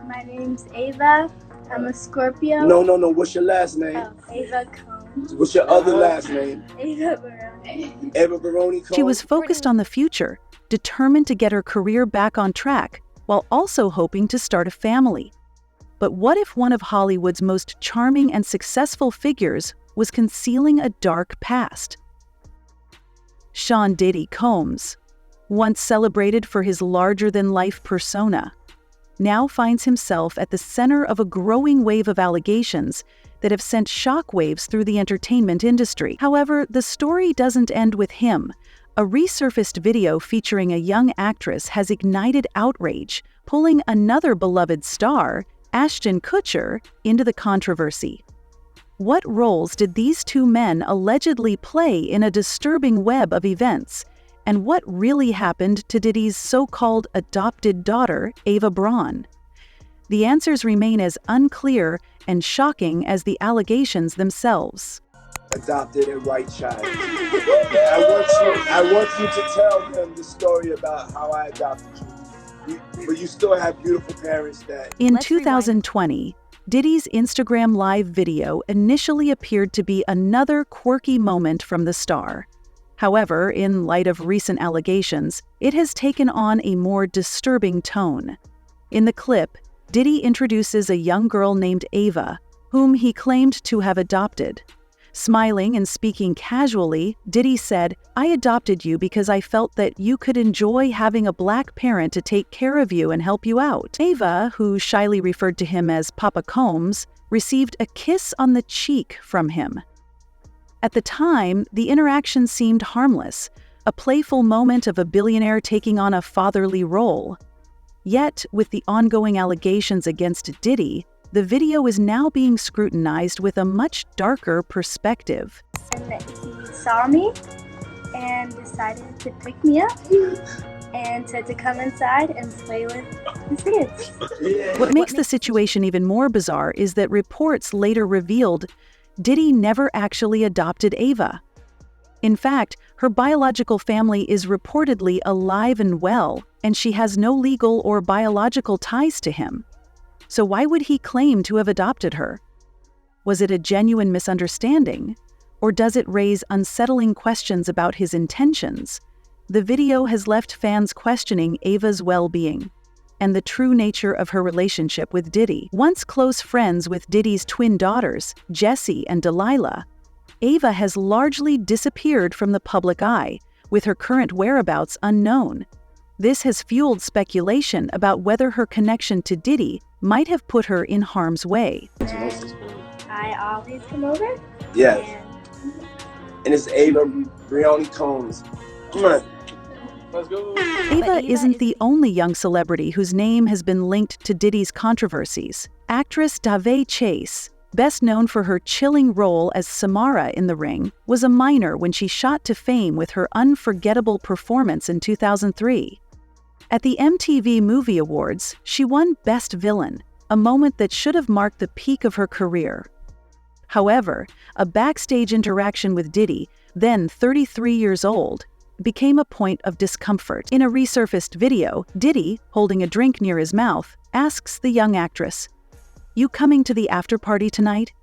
My name's Ava. I'm a Scorpio. No. What's your last name? Oh, Ava Combs. What's your other last name? Ava Baroni. Eva Baroni Combs? She was focused on the future, determined to get her career back on track, while also hoping to start a family. But what if one of Hollywood's most charming and successful figures was concealing a dark past? Sean Diddy Combs, once celebrated for his larger-than-life persona, now finds himself at the center of a growing wave of allegations that have sent shockwaves through the entertainment industry. However, the story doesn't end with him. A resurfaced video featuring a young actress has ignited outrage, pulling another beloved star, Ashton Kutcher, into the controversy. What roles did these two men allegedly play in a disturbing web of events? And what really happened to Diddy's so-called adopted daughter, Ava Braun? The answers remain as unclear and shocking as the allegations themselves. Adopted a white child. I want you to tell them the story about how I adopted you. But you still have beautiful parents that... In 2020, Diddy's Instagram Live video initially appeared to be another quirky moment from the star. However, in light of recent allegations, it has taken on a more disturbing tone. In the clip, Diddy introduces a young girl named Ava, whom he claimed to have adopted. Smiling and speaking casually, Diddy said, "I adopted you because I felt that you could enjoy having a black parent to take care of you and help you out." Ava, who shyly referred to him as Papa Combs, received a kiss on the cheek from him. At the time, the interaction seemed harmless, a playful moment of a billionaire taking on a fatherly role. Yet, with the ongoing allegations against Diddy, the video is now being scrutinized with a much darker perspective. And he saw me and decided to pick me up and said to come inside and play with his kids. What makes the situation even more bizarre is that reports later revealed Diddy never actually adopted Ava. In fact, her biological family is reportedly alive and well, and she has no legal or biological ties to him. So why would he claim to have adopted her? Was it a genuine misunderstanding? Or does it raise unsettling questions about his intentions? The video has left fans questioning Ava's well-being and the true nature of her relationship with Diddy. Once close friends with Diddy's twin daughters, Jessie and Delilah, Ava has largely disappeared from the public eye, with her current whereabouts unknown. This has fueled speculation about whether her connection to Diddy might have put her in harm's way. I always come over. Yes. And it's Ava Baroni Combs. Come on. Let's go. Ava isn't the only young celebrity whose name has been linked to Diddy's controversies. Actress Davei Chase, best known for her chilling role as Samara in The Ring, was a minor when she shot to fame with her unforgettable performance in 2003. At the MTV Movie Awards, she won Best Villain, a moment that should have marked the peak of her career. However, a backstage interaction with Diddy, then 33 years old, became a point of discomfort. In a resurfaced video, Diddy, holding a drink near his mouth, asks the young actress, "You coming to the after-party tonight?"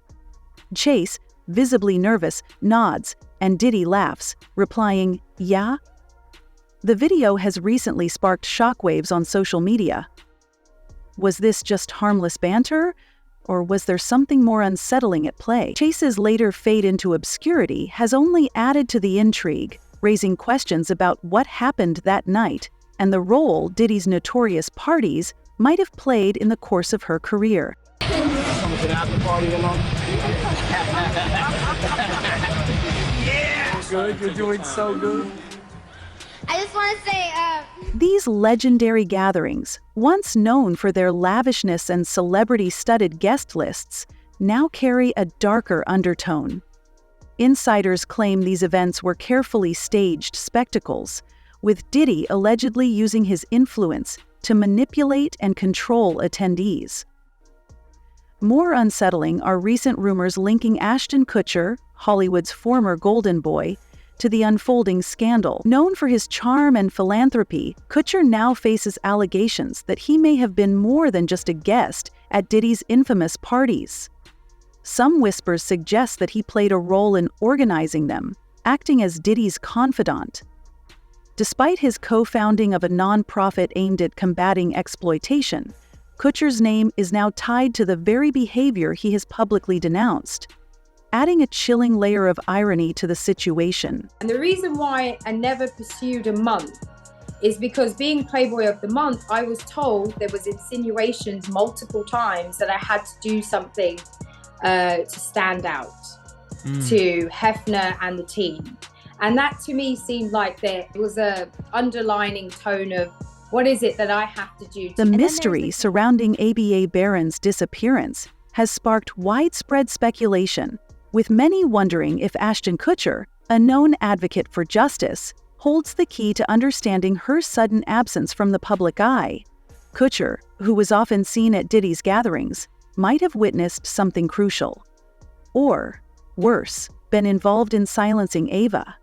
Chase, visibly nervous, nods, and Diddy laughs, replying, "Yeah?" The video has recently sparked shockwaves on social media. Was this just harmless banter? Or was there something more unsettling at play? Chase's later fade into obscurity has only added to the intrigue, raising questions about what happened that night and the role Diddy's notorious parties might have played in the course of her career. Coming to the after party, you know? Yeah! Good, you're doing so good. I just want to say, These legendary gatherings, once known for their lavishness and celebrity-studded guest lists, now carry a darker undertone. Insiders claim these events were carefully staged spectacles, with Diddy allegedly using his influence to manipulate and control attendees. More unsettling are recent rumors linking Ashton Kutcher, Hollywood's former golden boy, to the unfolding scandal. Known for his charm and philanthropy, Kutcher now faces allegations that he may have been more than just a guest at Diddy's infamous parties. Some whispers suggest that he played a role in organizing them, acting as Diddy's confidant. Despite his co-founding of a non-profit aimed at combating exploitation, Kutcher's name is now tied to the very behavior he has publicly denounced, adding a chilling layer of irony to the situation. And the reason why I never pursued a month is because being Playboy of the Month, I was told there was insinuations multiple times that I had to do something to stand out to Hefner and the team. And that to me seemed like there was a underlining tone of, what is it that I have to do? The mystery surrounding ABA Barron's disappearance has sparked widespread speculation, with many wondering if Ashton Kutcher, a known advocate for justice, holds the key to understanding her sudden absence from the public eye. Kutcher, who was often seen at Diddy's gatherings, might have witnessed something crucial. Or, worse, been involved in silencing Ava.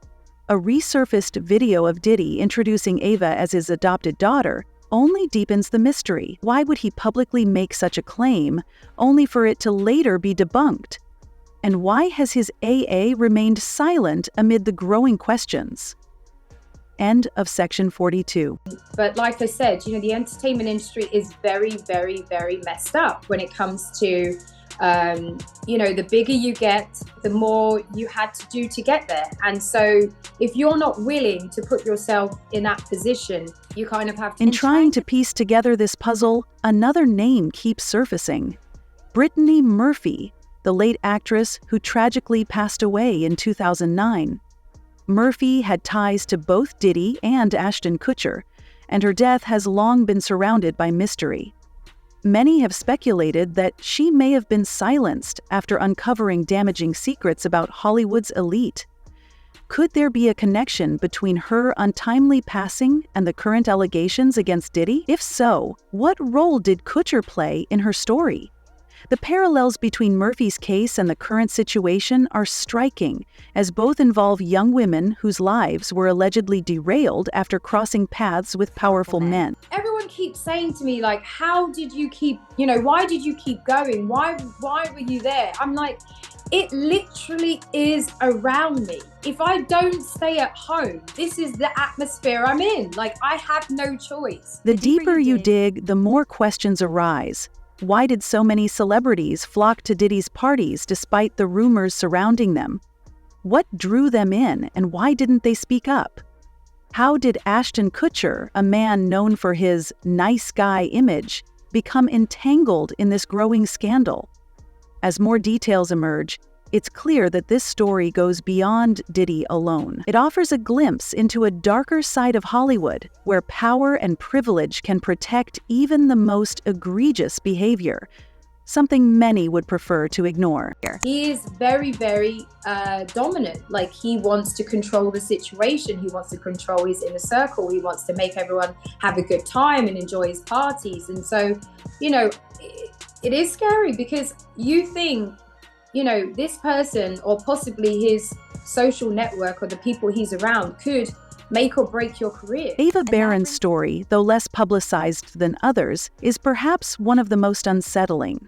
A resurfaced video of Diddy introducing Ava as his adopted daughter only deepens the mystery. Why would he publicly make such a claim, only for it to later be debunked? And why has his AA remained silent amid the growing questions? End of section 42. But like I said, the entertainment industry is very, very, very messed up when it comes to, the bigger you get, the more you had to do to get there. And so if you're not willing to put yourself in that position, you kind of have to... In trying to piece together this puzzle, another name keeps surfacing. Brittany Murphy, the late actress who tragically passed away in 2009. Murphy had ties to both Diddy and Ashton Kutcher, and her death has long been surrounded by mystery. Many have speculated that she may have been silenced after uncovering damaging secrets about Hollywood's elite. Could there be a connection between her untimely passing and the current allegations against Diddy? If so, what role did Kutcher play in her story? The parallels between Murphy's case and the current situation are striking, as both involve young women whose lives were allegedly derailed after crossing paths with powerful men. Everyone keeps saying to me, like, how did you keep, why did you keep going? Why were you there? I'm like, it literally is around me. If I don't stay at home, this is the atmosphere I'm in. Like, I have no choice. The deeper you dig, the more questions arise. Why did so many celebrities flock to Diddy's parties despite the rumors surrounding them? What drew them in, and why didn't they speak up? How did Ashton Kutcher, a man known for his nice guy image, become entangled in this growing scandal? As more details emerge, it's clear that this story goes beyond Diddy alone. It offers a glimpse into a darker side of Hollywood, where power and privilege can protect even the most egregious behavior, something many would prefer to ignore. He is very, very dominant. Like, he wants to control the situation. He wants to control his inner circle. He wants to make everyone have a good time and enjoy his parties. And so, it is scary, because you think, this person, or possibly his social network or the people he's around, could make or break your career. Ava Barron's story, though less publicized than others, is perhaps one of the most unsettling.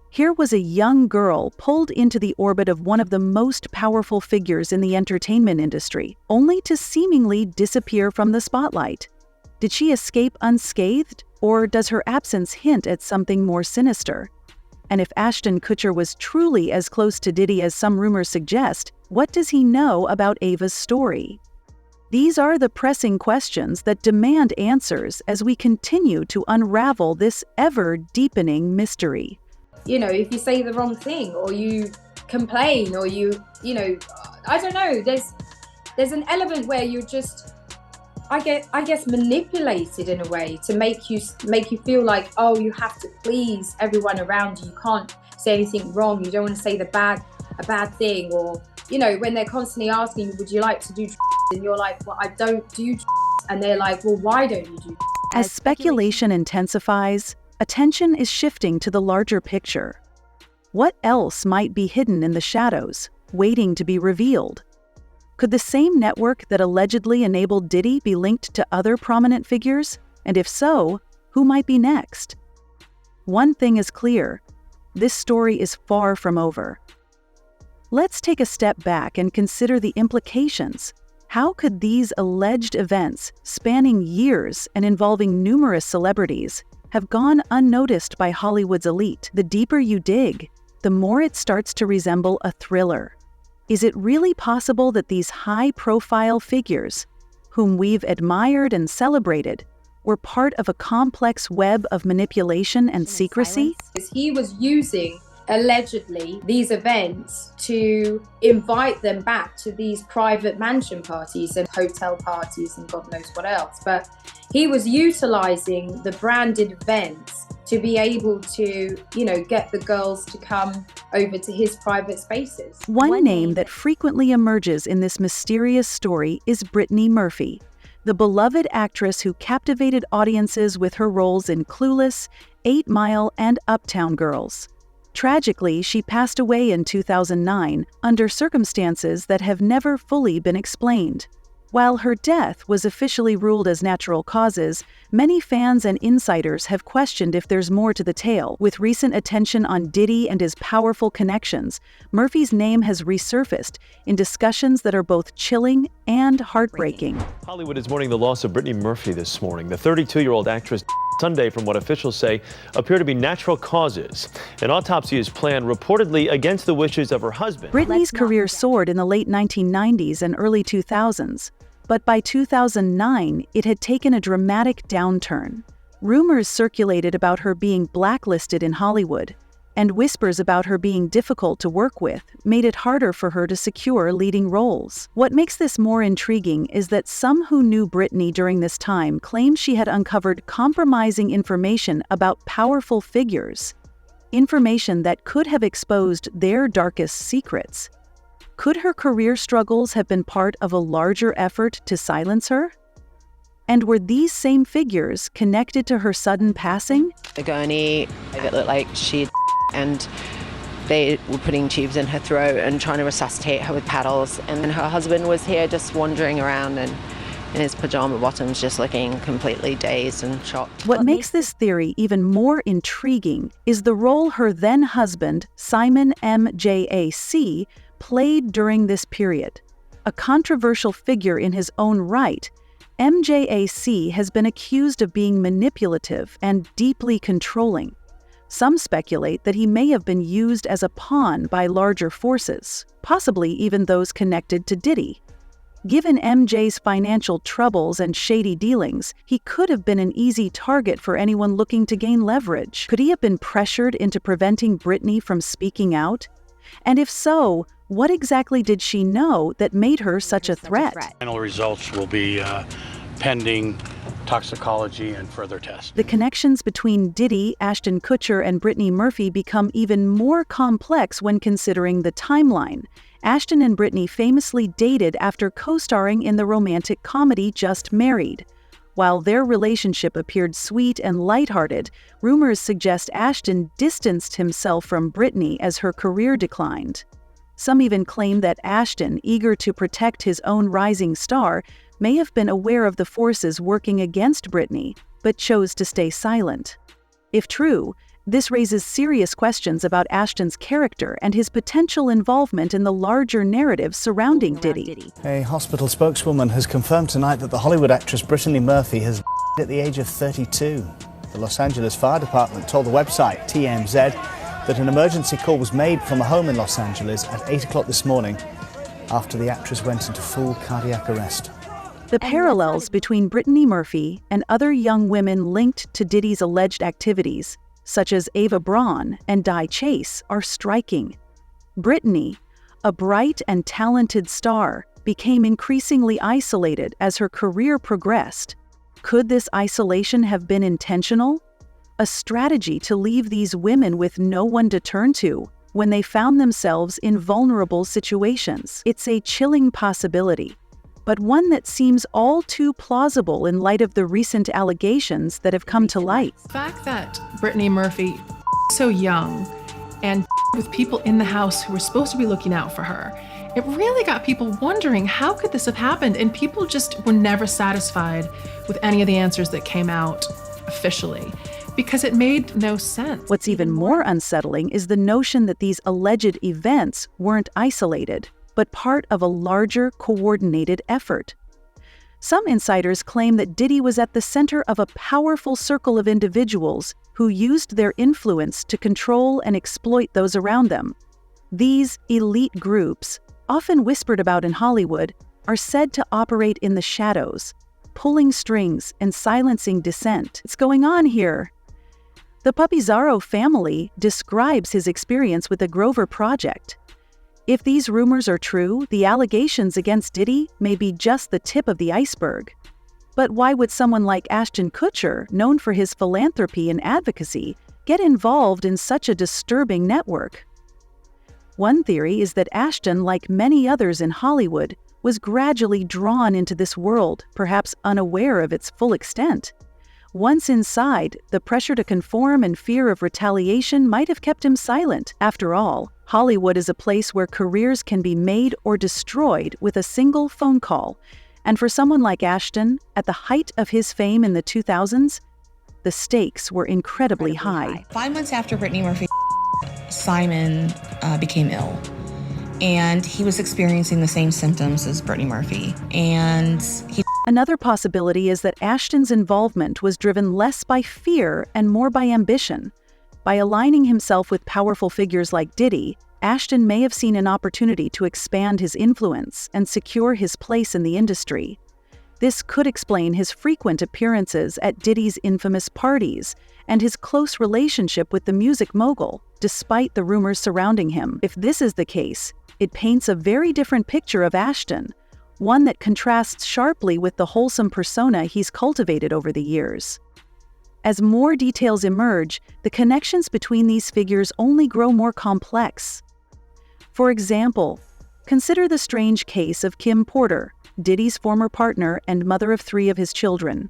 Here was a young girl pulled into the orbit of one of the most powerful figures in the entertainment industry, only to seemingly disappear from the spotlight. Did she escape unscathed, or does her absence hint at something more sinister? And if Ashton Kutcher was truly as close to Diddy as some rumors suggest, what does he know about Ava's story? These are the pressing questions that demand answers as we continue to unravel this ever-deepening mystery. If you say the wrong thing, or you complain, or I don't know, there's an element where you're just, I guess manipulated in a way to make you feel like, oh, you have to please everyone around you. You can't say anything wrong. You don't want to say a bad thing, or when they're constantly asking you, would you like to do, and you're like, well, I don't do, and they're like, well, why don't you do? As speculation intensifies, attention is shifting to the larger picture. What else might be hidden in the shadows, waiting to be revealed? Could the same network that allegedly enabled Diddy be linked to other prominent figures? And if so, who might be next? One thing is clear: this story is far from over. Let's take a step back and consider the implications. How could these alleged events, spanning years and involving numerous celebrities, have gone unnoticed by Hollywood's elite? The deeper you dig, the more it starts to resemble a thriller. Is it really possible that these high-profile figures, whom we've admired and celebrated, were part of a complex web of manipulation and secrecy? He was using, allegedly, these events to invite them back to these private mansion parties and hotel parties and God knows what else. But he was utilizing the branded events to be able to, get the girls to come over to his private spaces. One name that frequently emerges in this mysterious story is Brittany Murphy, the beloved actress who captivated audiences with her roles in Clueless, 8 Mile, and Uptown Girls. Tragically, she passed away in 2009 under circumstances that have never fully been explained. While her death was officially ruled as natural causes, many fans and insiders have questioned if there's more to the tale. With recent attention on Diddy and his powerful connections, Murphy's name has resurfaced in discussions that are both chilling and heartbreaking. Hollywood is mourning the loss of Brittany Murphy this morning. The 32-year-old actress Sunday, from what officials say, appear to be natural causes. An autopsy is planned, reportedly against the wishes of her husband. Brittany's career soared in the late 1990s and early 2000s, but by 2009, it had taken a dramatic downturn. Rumors circulated about her being blacklisted in Hollywood, and whispers about her being difficult to work with made it harder for her to secure leading roles. What makes this more intriguing is that some who knew Brittany during this time claim she had uncovered compromising information about powerful figures, information that could have exposed their darkest secrets. Could her career struggles have been part of a larger effort to silence her? And were these same figures connected to her sudden passing? The gurney, it looked like she'd and they were putting tubes in her throat and trying to resuscitate her with paddles. And then her husband was here just wandering around and in his pajama bottoms, just looking completely dazed and shocked. What makes this theory even more intriguing is the role her then husband, Simon MJAC, played during this period. A controversial figure in his own right, MJAC has been accused of being manipulative and deeply controlling. Some speculate that he may have been used as a pawn by larger forces, possibly even those connected to Diddy. Given MJ's financial troubles and shady dealings, he could have been an easy target for anyone looking to gain leverage. Could he have been pressured into preventing Brittany from speaking out? And if so, what exactly did she know that made her such a threat? Final results will be pending toxicology and further tests. The connections between Diddy, Ashton Kutcher, and Brittany Murphy become even more complex when considering the timeline. Ashton and Brittany famously dated after co-starring in the romantic comedy Just Married. While their relationship appeared sweet and lighthearted, rumors suggest Ashton distanced himself from Brittany as her career declined. Some even claim that Ashton, eager to protect his own rising star, may have been aware of the forces working against Brittany, but chose to stay silent. If true, this raises serious questions about Ashton's character and his potential involvement in the larger narrative surrounding Diddy. A hospital spokeswoman has confirmed tonight that the Hollywood actress Brittany Murphy has at the age of 32. The Los Angeles Fire Department told the website TMZ that an emergency call was made from a home in Los Angeles at 8 o'clock this morning after the actress went into full cardiac arrest. The parallels between Brittany Murphy and other young women linked to Diddy's alleged activities, such as Ava Braun and Di Chase, are striking. Brittany, a bright and talented star, became increasingly isolated as her career progressed. Could this isolation have been intentional? A strategy to leave these women with no one to turn to when they found themselves in vulnerable situations? It's a chilling possibility, but one that seems all too plausible in light of the recent allegations that have come to light. The fact that Brittany Murphy, so young, and with people in the house who were supposed to be looking out for her, It really got people wondering, how could this have happened? And people just were never satisfied with any of the answers that came out officially, because it made no sense. What's even more unsettling is the notion that these alleged events weren't isolated, but part of a larger, coordinated effort. Some insiders claim that Diddy was at the center of a powerful circle of individuals who used their influence to control and exploit those around them. These elite groups, often whispered about in Hollywood, are said to operate in the shadows, pulling strings and silencing dissent. What's going on here? The Puppizarro family describes his experience with the Grover Project. If these rumors are true, the allegations against Diddy may be just the tip of the iceberg. But why would someone like Ashton Kutcher, known for his philanthropy and advocacy, get involved in such a disturbing network? One theory is that Ashton, like many others in Hollywood, was gradually drawn into this world, perhaps unaware of its full extent. Once inside, the pressure to conform and fear of retaliation might have kept him silent. After all, Hollywood is a place where careers can be made or destroyed with a single phone call. And for someone like Ashton, at the height of his fame in the 2000s, the stakes were incredibly high. 5 months after Brittany Murphy, Simon became ill. And he was experiencing the same symptoms as Brittany Murphy. And Another possibility is that Ashton's involvement was driven less by fear and more by ambition. By aligning himself with powerful figures like Diddy, Ashton may have seen an opportunity to expand his influence and secure his place in the industry. This could explain his frequent appearances at Diddy's infamous parties and his close relationship with the music mogul, despite the rumors surrounding him. If this is the case, it paints a very different picture of Ashton, one that contrasts sharply with the wholesome persona he's cultivated over the years. As more details emerge, the connections between these figures only grow more complex. For example, consider the strange case of Kim Porter, Diddy's former partner and mother of 3 of his children.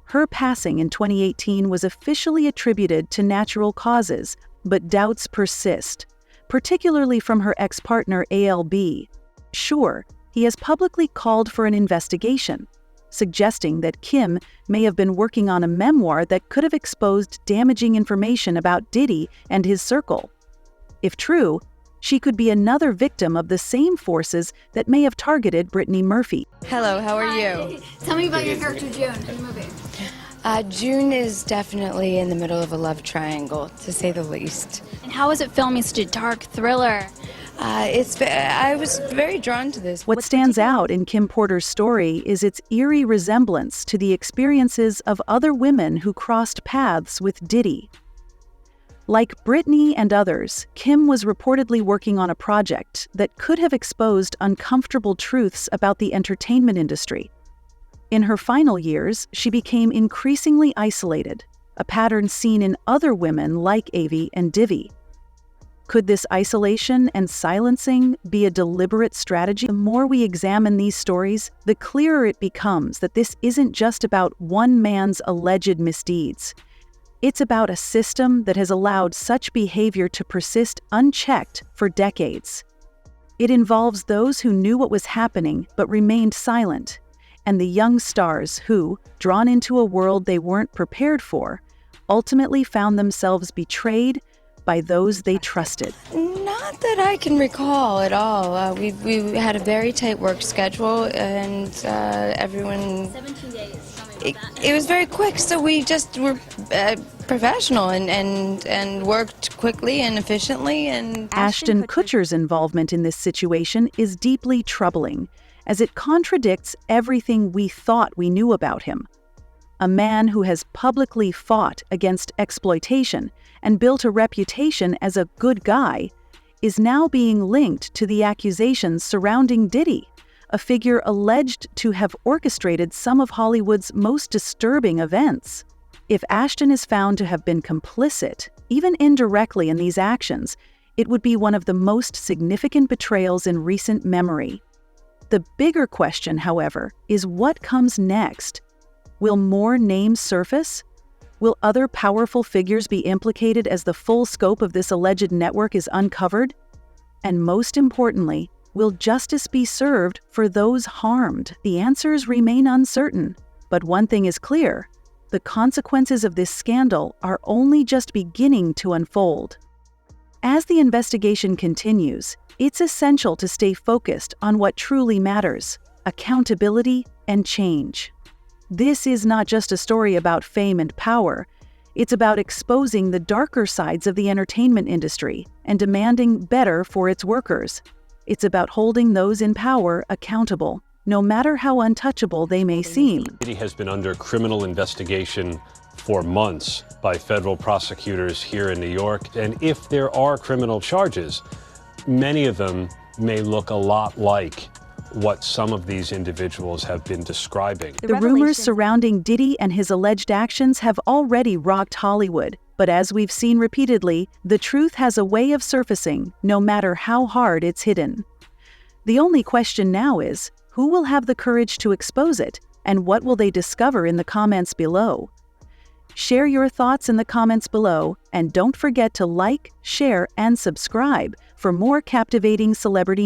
Her passing in 2018 was officially attributed to natural causes, but doubts persist, particularly from her ex-partner ALB. Sure, he has publicly called for an investigation, suggesting that Kim may have been working on a memoir that could have exposed damaging information about Diddy and his circle. If true, she could be another victim of the same forces that may have targeted Brittany Murphy. Hello, how are you? Tell me about your character June in the movie. June is definitely in the middle of a love triangle, to say the least. And how was it filming such a dark thriller? I was very drawn to this. What stands out in Kim Porter's story is its eerie resemblance to the experiences of other women who crossed paths with Diddy. Like Brittany and others, Kim was reportedly working on a project that could have exposed uncomfortable truths about the entertainment industry. In her final years, she became increasingly isolated, a pattern seen in other women like Avi and Divi. Could this isolation and silencing be a deliberate strategy? The more we examine these stories, the clearer it becomes that this isn't just about one man's alleged misdeeds. It's about a system that has allowed such behavior to persist unchecked for decades. It involves those who knew what was happening but remained silent, and the young stars who, drawn into a world they weren't prepared for, ultimately found themselves betrayed by those they trusted. Not that I can recall at all. We had a very tight work schedule, and everyone... 17 days. It was very quick, so we just were professional and worked quickly and efficiently. And Ashton Kutcher's involvement in this situation is deeply troubling, as it contradicts everything we thought we knew about him. A man who has publicly fought against exploitation and built a reputation as a good guy is now being linked to the accusations surrounding Diddy, a figure alleged to have orchestrated some of Hollywood's most disturbing events. If Ashton is found to have been complicit, even indirectly, in these actions, it would be one of the most significant betrayals in recent memory. The bigger question, however, is what comes next? Will more names surface? Will other powerful figures be implicated as the full scope of this alleged network is uncovered? And most importantly, Will justice be served for those harmed? The answers remain uncertain. But one thing is clear: the consequences of this scandal are only just beginning to unfold. As the investigation continues, it's essential to stay focused on what truly matters: accountability and change. This is not just a story about fame and power. It's about exposing the darker sides of the entertainment industry and demanding better for its workers. It's about holding those in power accountable, no matter how untouchable they may seem. Diddy has been under criminal investigation for months by federal prosecutors here in New York. And if there are criminal charges, many of them may look a lot like what some of these individuals have been describing. The rumors surrounding Diddy and his alleged actions have already rocked Hollywood. But as we've seen repeatedly, the truth has a way of surfacing, no matter how hard it's hidden. The only question now is, who will have the courage to expose it, and what will they discover in the comments below? Share your thoughts in the comments below, and don't forget to like, share, and subscribe for more captivating celebrity